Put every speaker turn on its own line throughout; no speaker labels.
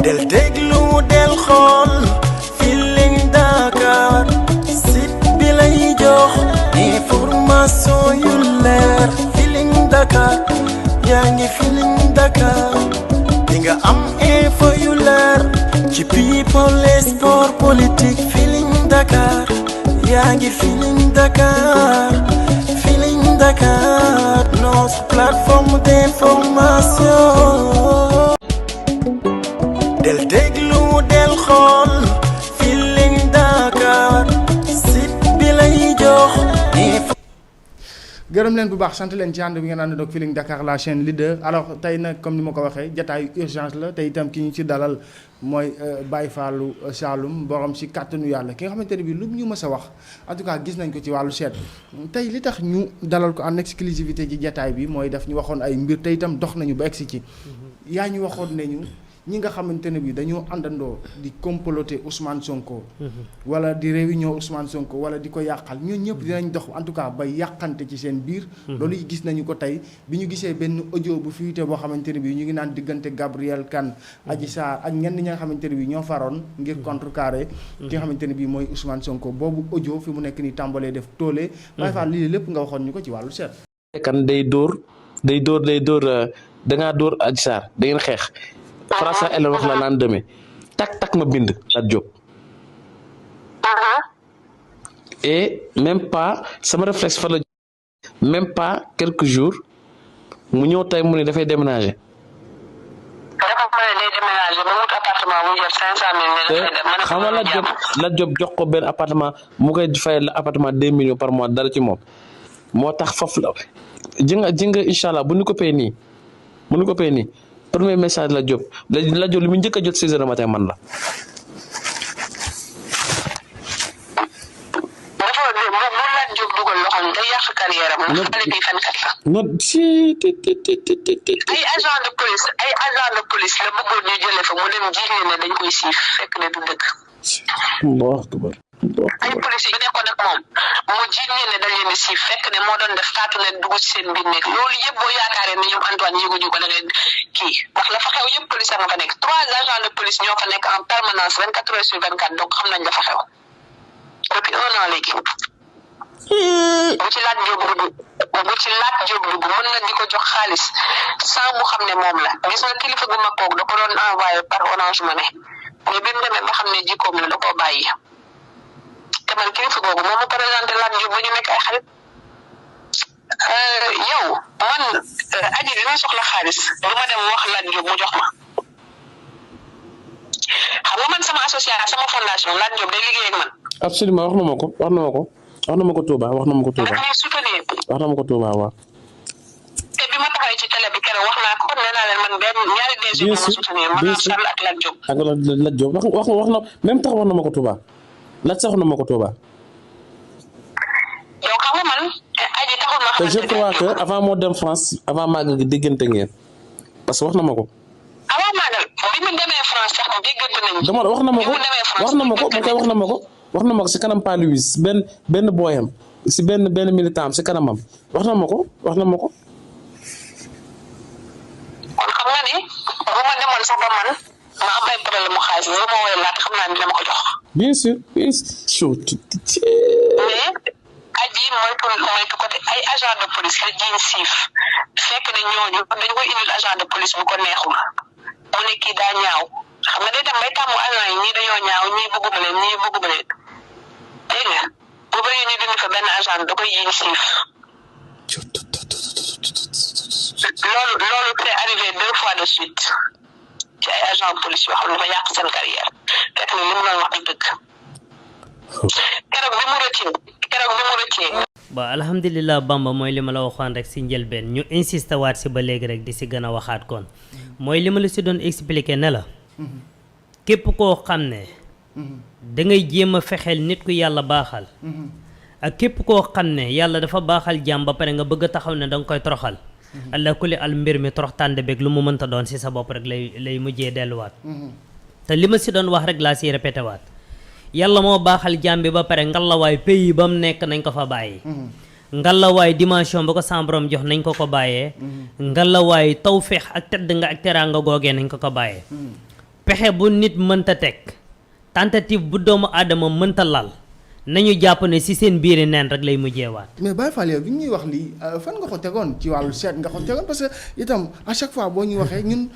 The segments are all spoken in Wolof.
del déglu del xool Feeling Dakar site bi lay jox information yu leer Feeling Dakar yaa ngi Feeling Dakar di nga am info yu leer ci people et sport politique Feeling Dakar yaa ngi Feeling Dakar Feeling Dakar notre plateforme d'information. del déglu del xool Feeling Dakar site bi lay jox
gërëm leen bu baax sant leen ci ànd bi ngeen ànd ak Feeling Dakar la chaîne leader alors tey nag comme ni ma ko waxee jataayu urgence la tey itam ki ñu ci dalal mooy Baye Fallou Saloum borom si kàttanu yàlla ki nga xamante ne bii lu ñu mës a wax en tout cas gis nañ ko ci wàllu seet tey li tax ñu dalal ko en exclusivité ci jataay bi mooy daf ñu waxoon ay mbir tey itam dox nañu ba egsi ci yaa ñu waxoon ne ñu ñi nga xamante ne bi dañoo àndandoo di comploter Ousmane Sonko. wala di réunion Ousmane Sonko wala di ko yàqal ñun ñëpp dinañ dox en tout cas ba yàqante ci seen biir. loolu gis nañu ko tey bi ñu gisee benn audio bu fuité boo xamante ne bi ñu ngi naan diggante Gabriel Kane. Adji Sarr ak ñenn ñi nga xamante ne bi ñoo faroon ngir contrecarrer. ki nga xamante ne bi mooy Ousmane Sonko boobu audio fi mu nekk nii tàmbalee def toole. Baye Fall lii lépp nga waxoon ñu ko ci wàllu seet.
kan day dóor da ngaa dóor Adji Sarr da ngeen xeex. François Hélène wax la naan demee tak ma bind Lat Diop et même pas sama réflexe fa la même pas quelques jours mu ñëw tey mu ne dafay déménager. xam nga Lat Diop jox ko benn appartement mu koy fay la appartement 2 millions par mois dara ci moom moo tax foofu la ji nga incha allah bu ñu ko pay nii premier message Lat Diop li mu njëkk a jot 6 heures du matin man la.
dafa bu Lat Diop dugal loxoom day yàq carrière am. xale bi fenkat la.
non si
ay agent de police la bëggoon ñu jëlee fa mu dem jiiñ ne dañ koy siif fekk ne du dëgg. ay police yi nekkoon ak moom mu jiiñ ne dañ leen di siif fekk ne moo doon def taatu leen dugg ci seen biir nekk loolu yëpp boo yaakaaree ne ñoom Antoine yëguñu ko da ngeen kii ndax la fa xew yëpp police a nga fa nekk 3 agents de police ñoo fa nekk en permanence 24 heures sur 24 donc xam nañ la fa xew depuis 1 an léegi bu ci Lat Diop dugg mën na di ko jox xaalis sans mu xam ne moom la gis nga kilifa gu mag kooku da ko doon envoyé par Orange Money mais bi mu demee ba xam ne jikkoom la da koo bàyyi te man kilifa googu moom mu présenté Lat Diop ba ñu nekk ay xarit yow man aji dina soxla xaalis du ma dem wax Lat Diop mu jox ma xam nga man sama association sama fondation Lat Diop day liggéey ak man.
absolument wax na ma ko Touba wax na ma ko Touba waaw.
te bi ma taxawee ci télé bi keroog wax naa ko nee naa leen man benn ñaari DG ma soutenir man Sall ak Lat Diop.
ak Lat Diop wax na même tax wax na ma ko Touba Lat sax wax na ma ko Touba.
donc xam nga man aji taxul ma
te je crois que avant moo dem France avant màggal gi déggante ngeen parce que wax na ma ko.
avant màggal bi mu demee France sax déggante nañu.
dama wax na ma ko si kanam Pa Louis benn booyam si benn militant si kanamam wax na ma ko.
kon xam nga ni bu ma demoon sax ba man ma am ay problème mu xaalis bi ba ma woowee Lat xam naa ni dama ko jox.
bien sûr.
mais aji moytu côté ay agent de police la jiin siif fekk ne ñooñu dañu koy indil agent de police bu ko neexul mu ne kii daa ñaaw xam nga day dem bay tàmmu agent yi ñii dañoo ñaaw ñii bëgguma leen dégg nga bu bëggee ñu dindi fa benn agent da koy jiin siif loolu c'est arrivé 2 fois de suite ci ay agent police yoo xam ne dafa yàq seen carrière fekk ne li mu doon wax du dëgg keroog bi mu rëccee
ba alhamdulilah Bamba mooy li ma la waxoon rek si njëlbeen ñu insisté waat si ba léegi rek di si gën a waxaat kon mooy li ma la si doon expliqué ne la képp koo xam ne da ngay jéem a fexeel nit ku yàlla baaxal ak képp koo xam ne yàlla dafa baaxal jàmm ba pare nga bëgg a taxaw ne da nga koy toroxal allah kulli al mbir mi torox tànde beeg lu mu mënta doon si sa bopp rek lay mujjee delluwaat te li ma si doon wax rek laa siy répété waat yàlla moo baaxal jàmm bi ba pare ngalawaay pays ba mu nekk nañ ko fa bàyyi ngalawaay dimension ba ko sa borom jox nañ ko bàyyee ngalawaay tawféex ak tedd nga ak teraanga googee nañ ko bàyyee pexe bu nit mënta teg tentative bu doomu aadama mënta lal nañu jàpp ne si seen biiri neen rek lay mujjeewaat.
mais Baye Fall yow bi ñuy wax lii fan nga ko tegoon ci wàllu seet nga ko tegoon parce que itam à chaque fois boo ñuy waxee ñun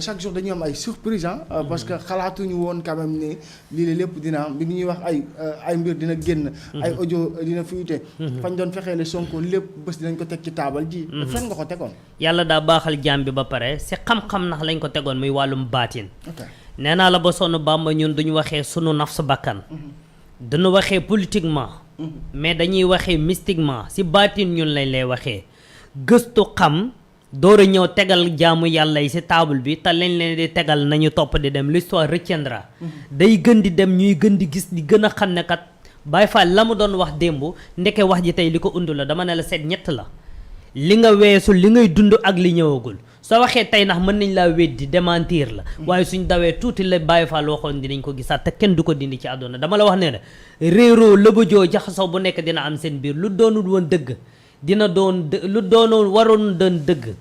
chaque jour dañuy am ay surprise parce que xalaatuñu woon quand même ne lii la lépp dina am bi ñuy wax ay mbir dina génn. ay audio dina fuité. fañ doon fexeele Sonko lépp bés dinañ ko teg ci taabal ji. fan nga ko tegoon.
yàlla daa baaxal jaam bi ba pare si xam-xam nax lañ ko tegoon muy wàllum baatin.
ok
nee naa la ba sonn Bamba ñun duñu waxee sunu naf sa bakkan. duñu waxee politiquement. mais dañuy waxee mystiquement si baatin ñun lañ lay waxee gëstu xam door a ñëw tegal jaamu yàlla yi si table bi te lañ leen di tegal nañu topp di dem l'histoire retiendra. day gën di dem ñuy gën di gis di gën a xam ne kat Baye Fall la mu doon wax démb ndeke wax ji tey li ko undu la dama ne la seet ñett la li nga weesu li ngay dund ak li ñëwagul soo waxee tey ndax mën nañ laa weddi démentir la waaye suñ dawee tuuti la Baye Fall waxoon dinañ ko gisaat te kenn du ko dindi ci àdduna dama la wax ne réeroo lëbëjoo jaxasoo bu nekk dina am seen biir lu doonul woon dëgg dina doon lu doonoon waroon doon dëgg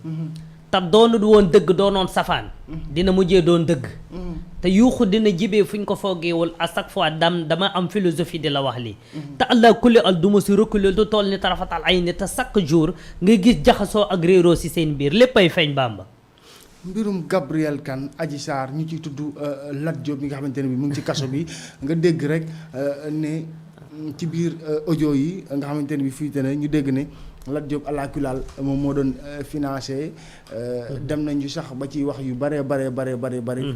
te doonul woon dëgg doonoon safaan dina mujjee doon dëgg te yuuxu dina jibee fu ñu ko foogeewul à chaque fois dama am philosophie di la wax lii te allah kulli al duma si reculer lu toll ni tarafatal ay ni te chaque jour ngay gis jaxasoo ak réeroo si seen biir léppay feeñ Bamba.
mbirum Gabriel Kane Adji Sarr ñu ciy tudd Lat Diop mi nga xamante ne bi mu ngi ci kaso bi nga dégg rek ne ci biir audio yi nga xamante ne bi fuite na ñu dégg ne Lat Diop àlaakulaal moom moo doon financé dem nañu sax ba ci wax yu bare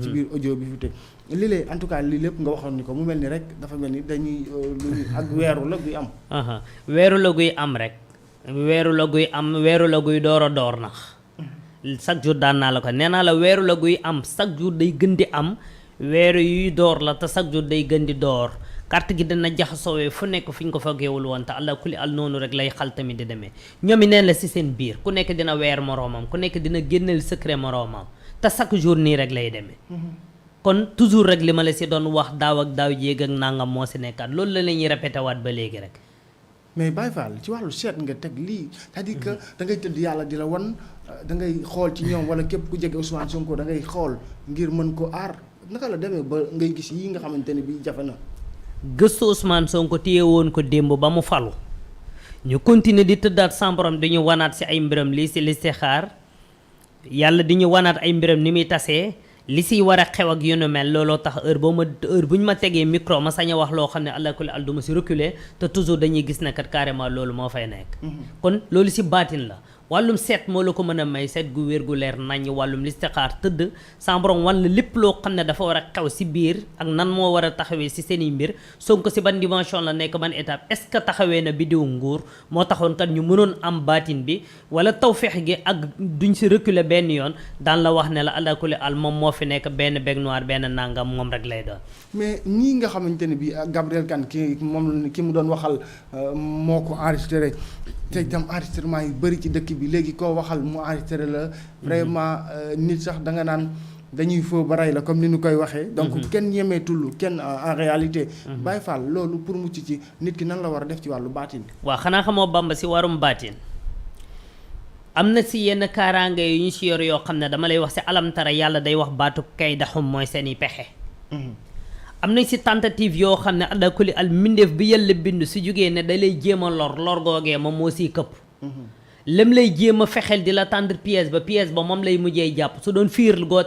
ci biir audio bi fuite lii lée en tout cas lii lépp nga waxoon ni ko mu mel ni rek dafa mel ni dañuy ak weeru la guy am
weeru la guy am rek weeru la guy door a door nax chaque jour daan naa la ko nee naa la weeru la guy am chaque jour day gën di am weeru yuy door la te chaque jour day gën di door carte gi dana jaxasoowee fu nekk fi ñu ko fogeewul woon te allah kulli al noonu rek lay xal tamit di demee ñoom i neen la si seen biir ku nekk dina weer moroomam ku nekk dina génneel secret moroomam te chaque jour nii rek lay demee kon toujours rek li ma la si doon wax daaw ak daaw jéeg ak nangam moo si nekkaat loolu la ñuy répété waat ba léegi rek
mais Baye Fall ci wàllu seet nga teg lii c'est-à-dire que da ngay tëdd yàlla di la wan da ngay xool ci ñoom wala képp ku jege Ousmane Sonko da ngay xool ngir mën ko aar naka la demee ba ngay gis yi nga xamante ne bii jafe na.
gëstu Ousmane Sonko téye woon ko démb ba mu falu ñu continuer di tëddaat sans borom di ñu wanaat si ay mbiram lii si listixaar yàlla di ñu wanaat ay mbiram ni muy tasee li siy war a xew ak yu nu mel looloo tax heure bu ñu ma tegee micro ma sañ a wax loo xam ne allah kulli al du ma si reculer te toujours dañuy gis ne kat carrément loolu moo fay nekk. kon loolu si baatin la. wàllum seet moo la ko mën a may seet gu wér gu leer naññ wàllum listixaar tëdd sa borom wan la lépp loo xam ne dafa war a xew si biir ak nan moo war a taxawee si seen i mbir Sonko si ban dimension la nekk ban étape est-ce que taxawee na biddiw nguur moo taxoon kat ñu mënoon am baatin bi wala tawfeex gi ak duñ si reculer benn yoon daan la wax ne la ala kulli al moom moo fi nekk benn bec noir benn nangam moom rek lay doon.
mais ñii nga xamante ne bi Gabriel Kane ki mu doon waxal moo ko enregistré te itam enregistrement yu bëri ci dëkk bi léegi koo waxal mu enregistré la vraiment nit sax da nga naan dañuy foo ba rey la comme ni ñu koy waxee donc kenn ñemeetul kenn en réalité Baye Fall loolu pour mucc ci nit ki nan la war a def ci wàllu baatin
waaw xanaa xamoo Bamba si warum baatin am na si yenn kaaraange yu ñu si yor yoo xam ne dama lay wax si alamtara yàlla day wax baatu kay daxum mooy seeni pexe am nañ si tentative yoo xam ne àlla kuli al mbindeef bi yàlla bind su jógee ne da lay jéem a lor googee moom moo siy këpp lam lay jéem a fexeel di la tendre pièce ba moom lay mujjee jàpp su doon fiir goo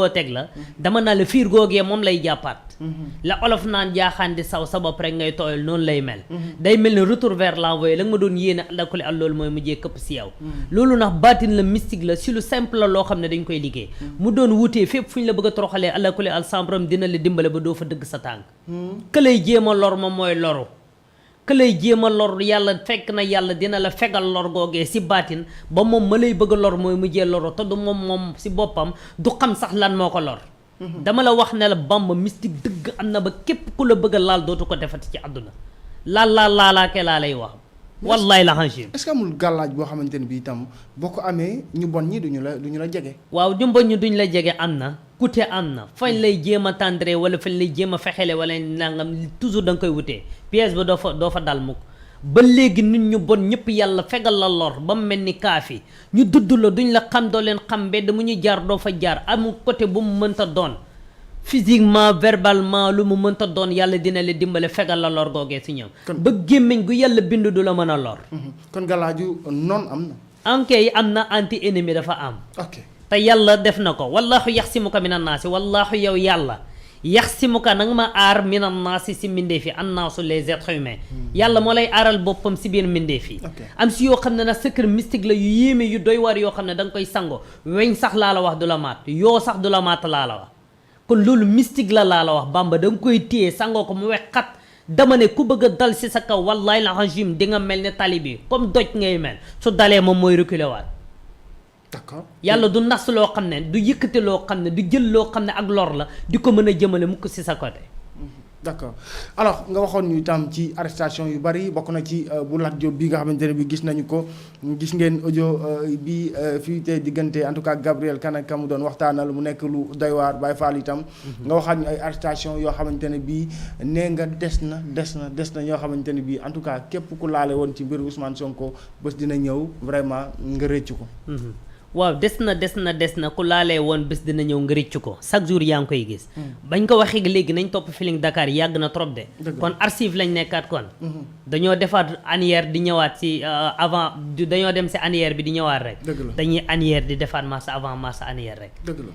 teg la dama naa la fiir googee moom lay jàppaat la olof naan jaaxaan di saw sa bopp rek ngay tooyal noonu lay mel day mel ne retour vers l'envoyé la nga ma doon yéene àlla kuli al loolu mooy mujjee këpp si yow loolu ndax baatin la mystique la si lu simple la loo xam ne dañ koy liggéey mu doon wutee fépp fu ñu la bëgg a toroxalee àlla kuli al sambram dina la dimbale ba doo fa dëgg sa tànk ka lay jéem a lor moom mooy loru ka lay jéem a lor yàlla fekk na yàlla dina la fegal lor googee si baatin ba moom ma lay bëgg a lor mooy mujjee loro te du moom si boppam du xam sax lan moo ko lor dama la wax ne la Bamba mystique dëgg am na ba képp ku la bëgg a laal dootu ko defati ci àdduna laalaakee laa lay wax wallaay la xanchim
est-ce que amul gàllaaj boo xamante ne bi itam boo ko amee ñu bon ñi duñu la jege
waaw ñu bon ñi duñ la jege am na kute am na fañ lay jéem a tendre wala fañ lay jéem a fexele wala nangam toujours da nga koy wutee pièce ba doo fa dal mukk ba léegi nit ñu bon ñëpp yàlla fegal la lor ba mu mel ni kaafi ñu dudd la duñ la xam doo leen xam mbedd mu ñu jaar doo fa jaar amul côté bu mu mënta doon physiquement verbalement lu mu mënta doon yàlla dina la dimbale fegal la lor googee si ñoom ba gémmiñ gu yàlla bind du la mën a lor
kon galaaju noonu am na
ankay am na anti ennemi dafa am
ok
te yàlla def na ko wallahu yaxsimuka minan naasi wallahu yow yàlla yaxsimuka nanga ma aar minan naasi si mbindee fi annaasu les êtres humains yàlla moo lay aaral boppam si biir mbindee fi am si yoo xam ne nag secret mystique la yu yéeme yu doy war yoo xam ne da nga koy sango weñ sax laa la wax du la maat yoo sax du la maat laa la wax kon loolu mystique la laa la wax Bamba da nga koy téye sangoo ko mu wex xat dama ne ku bëgg a dal si sa kaw wallahi la régime di nga mel ne tali bi comme doj ngay mel su dalee moom mooy reculer waat
d'accord
yàlla du nas loo xam ne du yëkkate loo xam ne du jël loo xam ne ak lor la di ko mën a jëmale mukk si sa côté
d'accord alors nga waxoon ñu itam ci arrestation yu bari bokk na ci bu Lat Diop bi nga xamante ne bi gis nañu ko gis ngeen audio bi fii te diggante en tout cas Gabriel Kane ak mu doon waxtaanal mu nekk lu doy waar Baye Fall itam nga waxaat ñu ay arrestation yoo xamante ne bii nee nga des na yoo xamante ne bii en tout cas képp ku laale woon ci mbiru Ousmane Sonko bés dina ñëw vraiment nga rëccu ko
waaw des na ku laalee woon bés dina ñëw nga rëccu ko chaque jour yaa ngi koy gis bañ ko waxee léegi nañ topp Feeling Dakar yàgg na trop de kon archive lañ nekkaat kon dañoo defaat annière di ñëwaat si avant dañoo dem si annière bi di ñëwaat rek dañuy annière di defaat massa avant massa annière rek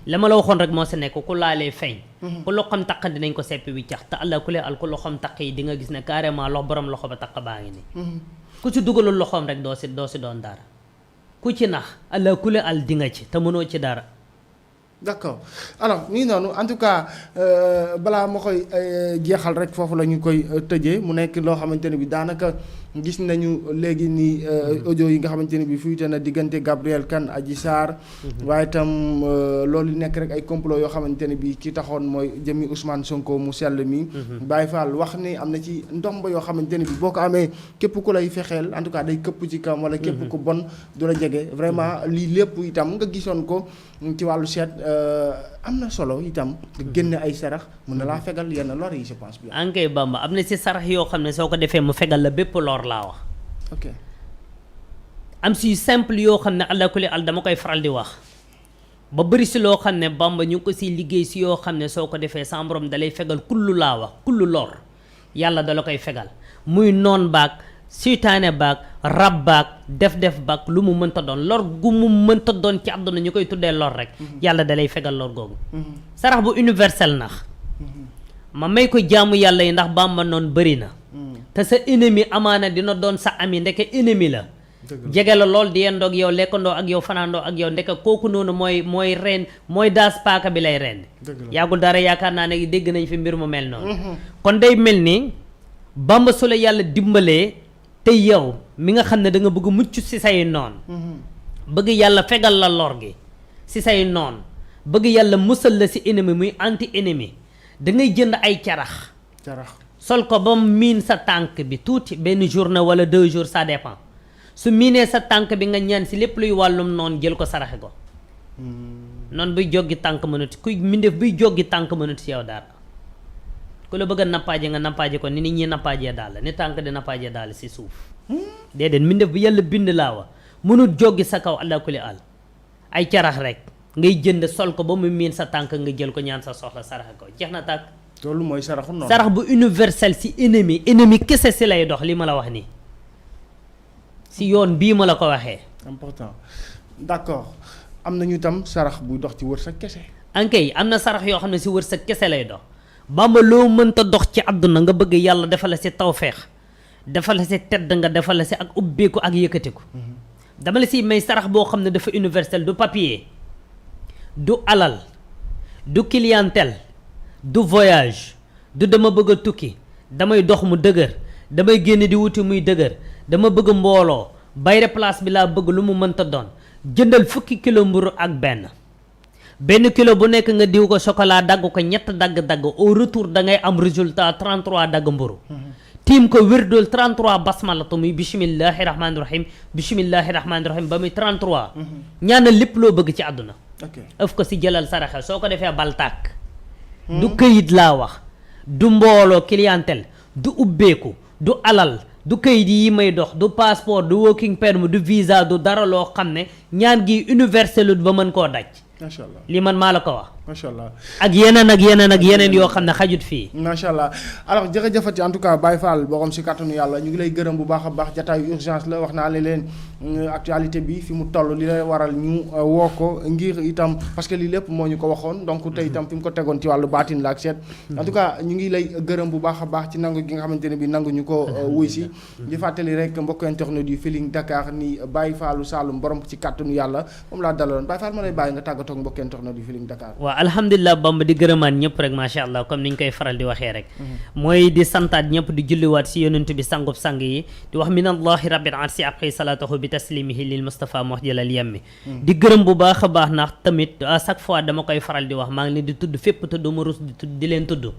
la ma la waxoon rek moo sa nekk ku laalee feeñ ku loxoom taq dinañ ko seppi wi cax te allah ku lee al ku loxoom taq yi di nga gis ne carrément borom loxo ba taq baa ngi nii ku ci dugalul loxoom rek doo si doon dara ku ci nax allah ku le al di nga ci te mënoo ci dara
d'accord alors nii noonu en tout cas balaa ma koy jeexal rek foofu la ñu koy tëjee mu nekk loo xamante ne bi daanaka gis nañu léegi nii audio yi nga xamante ne bi fuite na diggante Gabriel Kane Adji Sarr waaye itam loolu nekk rek ay complot yoo xamante ne bi ki taxoon mooy jëmi Ousmane Sonko mu sell mi Baye Fall wax ni am na ci ndomb yoo xamante ne bi boo ko amee képp ku lay fexeel en tout cas day këpp ci kam wala képp ku bon du la jege vraiment lii lépp itam nga gisoon ko ci wàllu seet am na solo itam génne ay sarax mën na laa fegal yenn lor yi je pense bien.
ankay Bamba am na si sarax yoo xam ne soo ko defee mu fegal la bépp lor laa wax.
ok
am si simple yoo xam ne allah kulli al dama koy faral di wax ba bëri si loo xam ne Bamba ñu ngi ko siy liggéey si yoo xam ne soo ko defee sa borom da lay fegal kullu laa wax kullu lor yàlla da la koy fegal muy noon baag seytaane baag rab baag def baag lu mu mënta doon lor gu mu mënta doon ci àdduna ñu koy tuddee lor rek yàlla da lay fegal lor googu sarax bu universel nax ma may ko jaamu yàlla yi ndax Bamba noonu bëri na te sa ennemi amaana dina doon sa ami ndeke ennemi la jege la lool di yendoog yow lekkandoo ak yow fanaandoo ak yow ndeke kooku noonu mooy reen mooy daas paaka bi lay reen yàggul dara yaakaar naa ne dégg nañ fi mbir mu mel noonu kon day mel ni Bamba su la yàlla dimbalee te yow mi nga xam ne da nga bëgg mucc ci say noon bëgg yàlla fegal la lor gi ci say noon bëgg yàlla musal la ci ennemi muy anti ennemi da ngay jënd ay carax sol ko ba miin sa tànk bi tuuti benn journée wala 2 jours ça dépend su miinee sa tànk bi nga ñaan ci lépp luy wàllum noon jël ko saraxe ko noonu buy joggi tànk mënut kuy mbindeef buy joggi tànk mënut ci yow dara ku la bëgg a nappaaje nga nappaaje ko ni nit ñi nappaajee daal ni tànk di nappaajee daal ci suuf déedéet mbindeef bu yàlla bind laa wa mënut joggi sa kaw allah kulli al ay carax rek ngay jënd sol ko ba mu miin sa tànk nga jël ko ñaan sa soxla saraxe ko jeex na tàkk
loolu mooy saraxu noonu
sarax bu universel ci ennemi kese ci lay dox li ma la wax nii ci yoon bii ma la ko waxee
important d'accord am nañu tam sarax buy dox ci wërsëg kese
ankay am na sarax yoo xam ne ci wërsëg kese lay dox Bamba loo mënta dox ci àdduna nga bëgg yàlla defal la ci tawfeex defal la ci tedd nga defal la ci ak ubbeeku ak yëkkatiku dama la ci may sarax boo xam ne dafa universel du papier du alal du clientèle du voyage du dama bëgg a tukki damay dox mu dëgër damay génn di wuti muy dëgër dama bëgg mbooloo bayre place bi laa bëgg lu mu mënta doon jëndal 10 kilo mburu ak benn kilo bu nekk nga diw ko chocolat dagg ko ñett dagg au retour da ngay am résultat 33 dagg mburu tiim ko wirdul 33 basmalatu muy bismillahi rahmaani rahim ba muy 33 ñaanal lépp loo bëgg ci àdduna ëf ko si jëlal saraxe soo ko defee bal tàkk du këyit laa wax du mbooloo clientèle du ubbeeku du alal du këyit yi may dox du passeport du working permit du visa du dara loo xam ne ñaan gi universelut ba mën koo daj
macha allah
li man maa la ko wax.
macha allah
ak yeneen yoo xam ne xajut fii.
macha allah alors jërëjëfati en tout cas Baye Fall borom si kàttanu yàlla ñu ngi lay gërëm bu baax a baax jataayu urgence la wax naa leen actualité bi fi mu toll li lay waral ñu woo ko ngir itam parce que lii lépp moo ñu ko waxoon donc tey itam fi mu ko tegoon ci wàllu baatin la ak seet en tout cas ñu ngi lay gërëm bu baax a baax ci nangu gi nga xamante ne bi nangu ñu ko wuy si di fàttali rek mbokk internet yu Feeling Dakar ni Baye Fallu Saloum borom ci kàttanu yàlla moom laa dalaloon Baye Fall ma lay bàyyi nga tàggatoo ak mbokk internet yu Feeling Dakar.
waaw alhamdulilah Bamba di gërëmaat ñëpp rek macha allah comme ni ñu koy faral di waxee rek mooy di santaat ñëpp di julliwaat si yonent bi sangub sang yi di wax minallahi rabbil arsi abqi salatahu bi taslimihi lil Mustafa mohjalal yemmi di gërëm bu baax a baax ndax tamit à chaque fois dama koy faral di wax maa ngi leen di tudd fépp te duma rus di leen tudd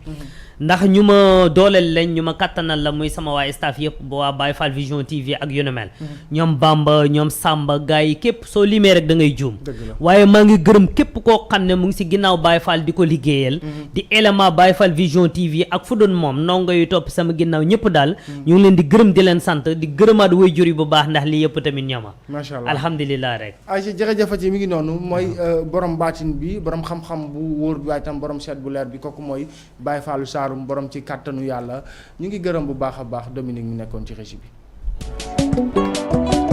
ndax ñu ma dooleel lañ ñu ma kattanal la muy sama waa staff yëpp ba waa Baye Fall Vision TV ak yu ne mel ñoom Bamba ñoom Samba gars yi képp soo limee rek da ngay juum waaye maa ngi gërëm képp koo xam ne mu ngi si ginnaaw Baye Fall di ko liggéeyal di élément Baye Fall Vision TV ak fu doon moom ndongo yu topp sama ginnaaw ñëpp daal ñu ngi leen di gërëm di leen sant di gërëmaat waajur yi bu baax ndax lii yëpp tamit ñooma
macha allah
alhamdulilah rek
ay jërëjëfati mi ngi noonu mooy borom baatin bi borom xam-xam bu wóor bi waaye tam borom seet bu leer bi kooku mooy Baye Fallu Saloum borom ci kàttanu yàlla ñu ngi gërëm bu baax a baax Dominique mi nekkoon ci régie bi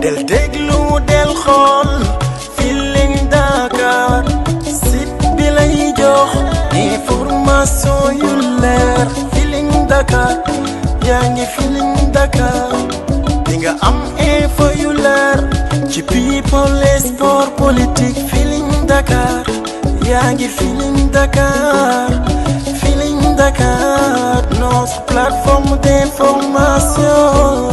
del déglu del xool Feeling Dakar site bi lay jox information yu leer Feeling Dakar yaa ngi Feeling Dakar di nga am info yu leer ci people et sport politique Feeling Dakar yaa ngi Feeling Dakar Feeling Dakar notre plateforme d'information